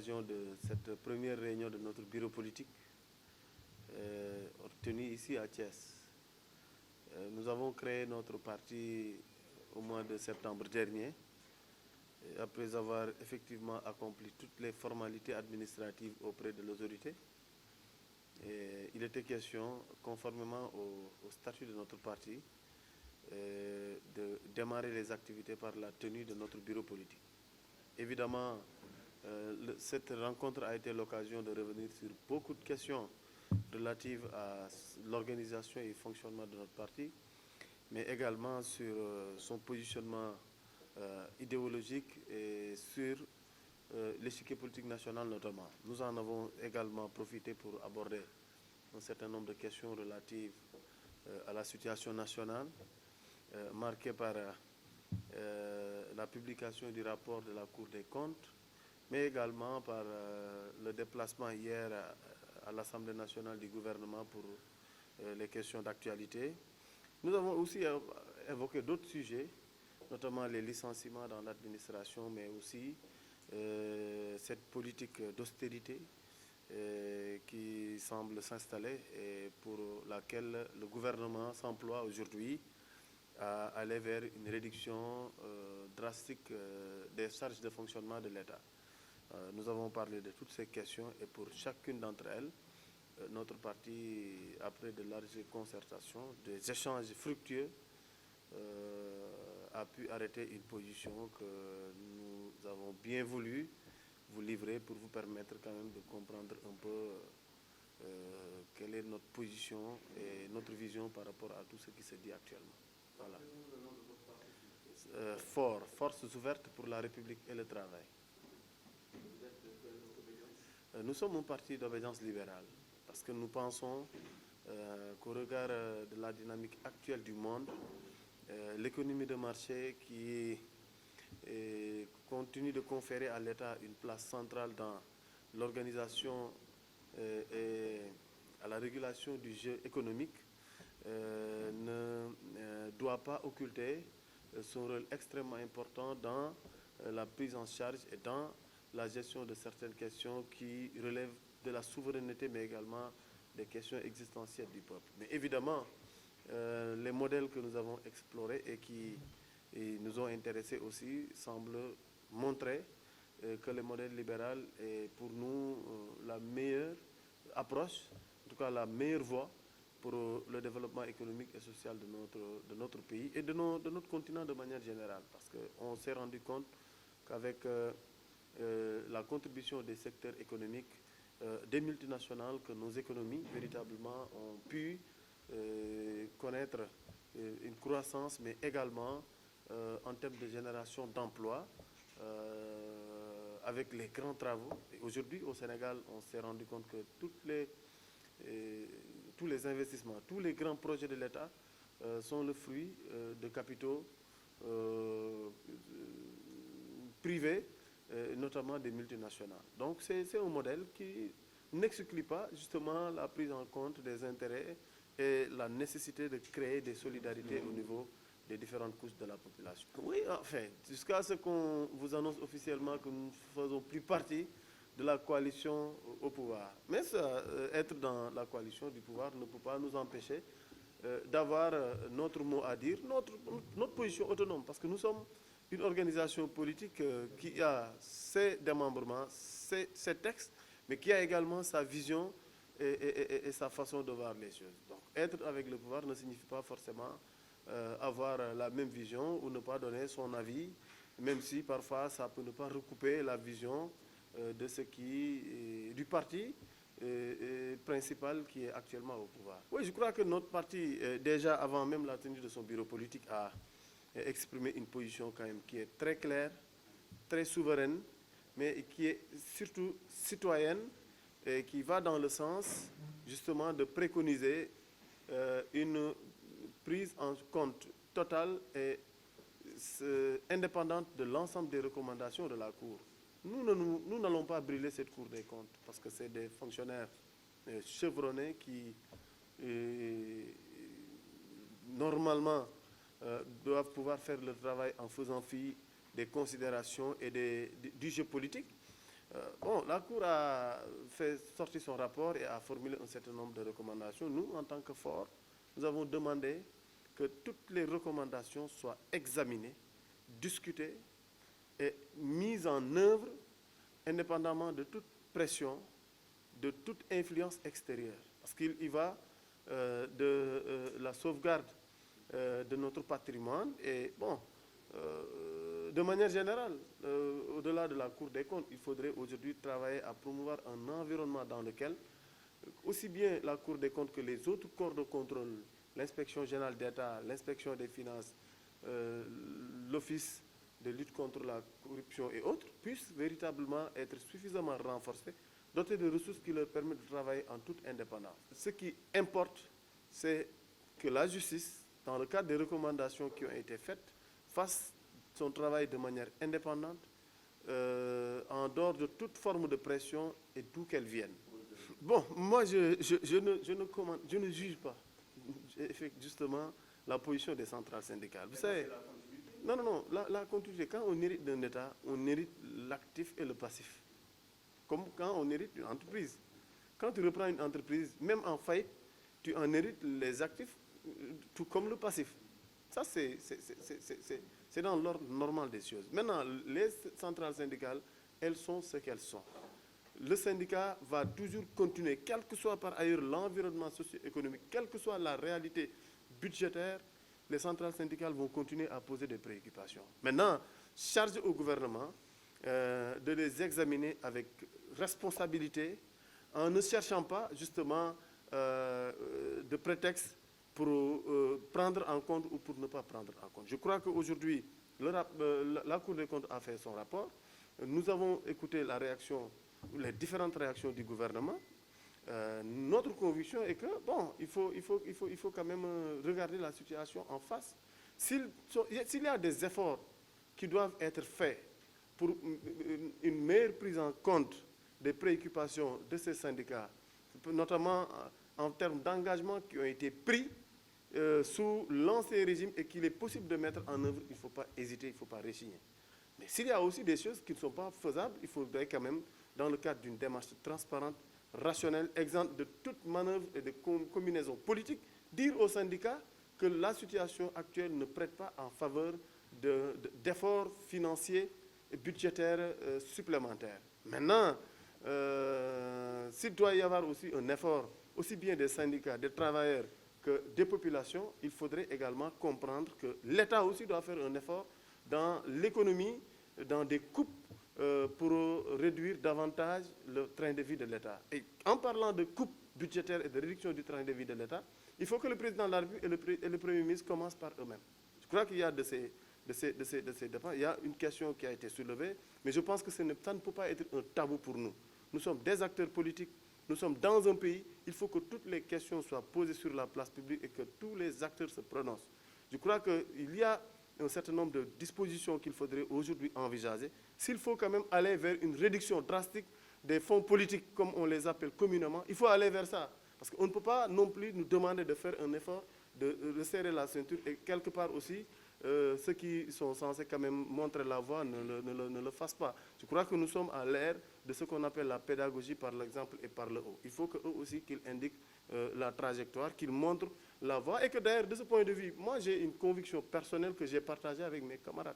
l'occasion de cette première réunion de notre bureau politique tenue ici à Thiès. Nous avons créé notre parti au mois de septembre dernier, après avoir effectivement accompli toutes les formalités administratives auprès de l'autorité. Il était question, conformément au statut de notre parti, de démarrer les activités par la tenue de notre bureau politique. Évidemment, cette rencontre a été l'occasion de revenir sur beaucoup de questions relatives à l'organisation et le fonctionnement de notre parti, mais également sur son positionnement idéologique et sur l'échiquier politique national notamment. Nous en avons également profité pour aborder un certain nombre de questions relatives à la situation nationale, marquée par la publication du rapport de la Cour des comptes, mais également par le déplacement hier à l'Assemblée nationale du gouvernement pour les questions d'actualité. Nous avons aussi évoqué d'autres sujets, notamment les licenciements dans l'administration, mais aussi cette politique d'austérité qui semble s'installer et pour laquelle le gouvernement s'emploie aujourd'hui à aller vers une réduction drastique des charges de fonctionnement de l'État. Nous avons parlé de toutes ces questions et pour chacune d'entre elles, notre parti, après de larges concertations, des échanges fructueux, a pu arrêter une position que nous avons bien voulu vous livrer pour vous permettre quand même de comprendre un peu quelle est notre position et notre vision par rapport à tout ce qui se dit actuellement. Voilà. Forces ouvertes pour la République et le travail. Nous sommes un parti d'obédience libérale parce que nous pensons qu'au regard de la dynamique actuelle du monde, l'économie de marché qui continue de conférer à l'État une place centrale dans l'organisation et à la régulation du jeu économique ne doit pas occulter son rôle extrêmement important dans la prise en charge et dans la gestion de certaines questions qui relèvent de la souveraineté, mais également des questions existentielles du peuple. Mais évidemment, les modèles que nous avons explorés et qui nous ont intéressés aussi semblent montrer que le modèle libéral est pour nous la meilleure approche, en tout cas la meilleure voie pour le développement économique et social de notre pays et de notre continent de manière générale. Parce qu'on s'est rendu compte qu'avec la contribution des secteurs économiques, des multinationales, que nos économies véritablement ont pu connaître une croissance, mais également en termes de génération d'emplois, avec les grands travaux. Aujourd'hui, au Sénégal, on s'est rendu compte que tous les investissements, tous les grands projets de l'État sont le fruit de capitaux privés, notamment des multinationales. Donc c'est un modèle qui n'exclut pas justement la prise en compte des intérêts et la nécessité de créer des solidarités au niveau des différentes couches de la population. Oui, enfin, jusqu'à ce qu'on vous annonce officiellement que nous ne faisons plus partie de la coalition au pouvoir. Mais ça, être dans la coalition du pouvoir ne peut pas nous empêcher d'avoir notre mot à dire, notre position autonome, parce que nous sommes une organisation politique qui a ses démembrements, ses textes, mais qui a également sa vision et sa façon de voir les choses. Donc, être avec le pouvoir ne signifie pas forcément avoir la même vision ou ne pas donner son avis, même si parfois ça peut ne pas recouper la vision de ce du parti principal qui est actuellement au pouvoir. Oui, je crois que notre parti, déjà avant même la tenue de son bureau politique, a exprimé une position quand même qui est très claire, très souveraine, mais qui est surtout citoyenne et qui va dans le sens justement de préconiser une prise en compte totale et indépendante de l'ensemble des recommandations de la Cour. Nous n'allons pas brûler cette Cour des comptes parce que c'est des fonctionnaires chevronnés qui normalement doivent pouvoir faire le travail en faisant fi des considérations et du jeu politique. Bon, la Cour a fait sortir son rapport et a formulé un certain nombre de recommandations. Nous, en tant que FOR, nous avons demandé que toutes les recommandations soient examinées, discutées et mises en œuvre indépendamment de toute pression, de toute influence extérieure. Parce qu'il y va de la sauvegarde de notre patrimoine et bon, de manière générale, au-delà de la Cour des comptes, il faudrait aujourd'hui travailler à promouvoir un environnement dans lequel aussi bien la Cour des comptes que les autres corps de contrôle, l'inspection générale d'État, l'inspection des finances, l'Office de lutte contre la corruption et autres, puissent véritablement être suffisamment renforcés, dotés de ressources qui leur permettent de travailler en toute indépendance. Ce qui importe, c'est que la justice, dans le cadre des recommandations qui ont été faites, fasse son travail de manière indépendante, en dehors de toute forme de pression et d'où qu'elle vienne. Bon, moi, je ne juge pas justement la position des centrales syndicales. Vous savez, non, la continuité, quand on hérite d'un État, on hérite l'actif et le passif. Comme quand on hérite d'une entreprise. Quand tu reprends une entreprise, même en faillite, tu en hérites les actifs, tout comme le passif. Ça, c'est dans l'ordre normal des choses. Maintenant, les centrales syndicales, elles sont ce qu'elles sont. Le syndicat va toujours continuer, quel que soit par ailleurs l'environnement socio-économique, quelle que soit la réalité budgétaire, les centrales syndicales vont continuer à poser des préoccupations. Maintenant, charge au gouvernement de les examiner avec responsabilité, en ne cherchant pas justement de prétexte pour prendre en compte ou pour ne pas prendre en compte. Je crois qu'aujourd'hui, la Cour des comptes a fait son rapport. Nous avons écouté la réaction, les différentes réactions du gouvernement. Notre conviction est que, bon, il faut quand même regarder la situation en face. S'il y a des efforts qui doivent être faits pour une meilleure prise en compte des préoccupations de ces syndicats, notamment en termes d'engagement qui ont été pris sous l'ancien régime et qu'il est possible de mettre en œuvre, il ne faut pas hésiter, il ne faut pas rechigner. Mais s'il y a aussi des choses qui ne sont pas faisables, il faudrait quand même, dans le cadre d'une démarche transparente, rationnelle, exempte de toute manœuvre et de combinaison politique, dire aux syndicats que la situation actuelle ne prête pas en faveur d'efforts financiers et budgétaires supplémentaires. Maintenant, s'il doit y avoir aussi un effort, aussi bien des syndicats, des travailleurs que des populations, il faudrait également comprendre que l'État aussi doit faire un effort dans l'économie, dans des coupes pour réduire davantage le train de vie de l'État. Et en parlant de coupes budgétaires et de réduction du train de vie de l'État, il faut que le président de la République et le Premier ministre commencent par eux-mêmes. Je crois qu'il y a de ces débats, il y a une question qui a été soulevée, mais je pense que ça ne peut pas être un tabou pour nous. Nous sommes des acteurs politiques, nous sommes dans un pays, il faut que toutes les questions soient posées sur la place publique et que tous les acteurs se prononcent. Je crois qu'il y a un certain nombre de dispositions qu'il faudrait aujourd'hui envisager. S'il faut quand même aller vers une réduction drastique des fonds politiques, comme on les appelle communément, il faut aller vers ça. Parce qu'on ne peut pas non plus nous demander de faire un effort, de resserrer la ceinture et quelque part aussi, ceux qui sont censés quand même montrer la voie ne le fassent pas. Je crois que nous sommes à l'ère de ce qu'on appelle la pédagogie par l'exemple et par le haut. Il faut qu'eux aussi qu'ils indiquent la trajectoire, qu'ils montrent la voie et que d'ailleurs, de ce point de vue, moi j'ai une conviction personnelle que j'ai partagée avec mes camarades.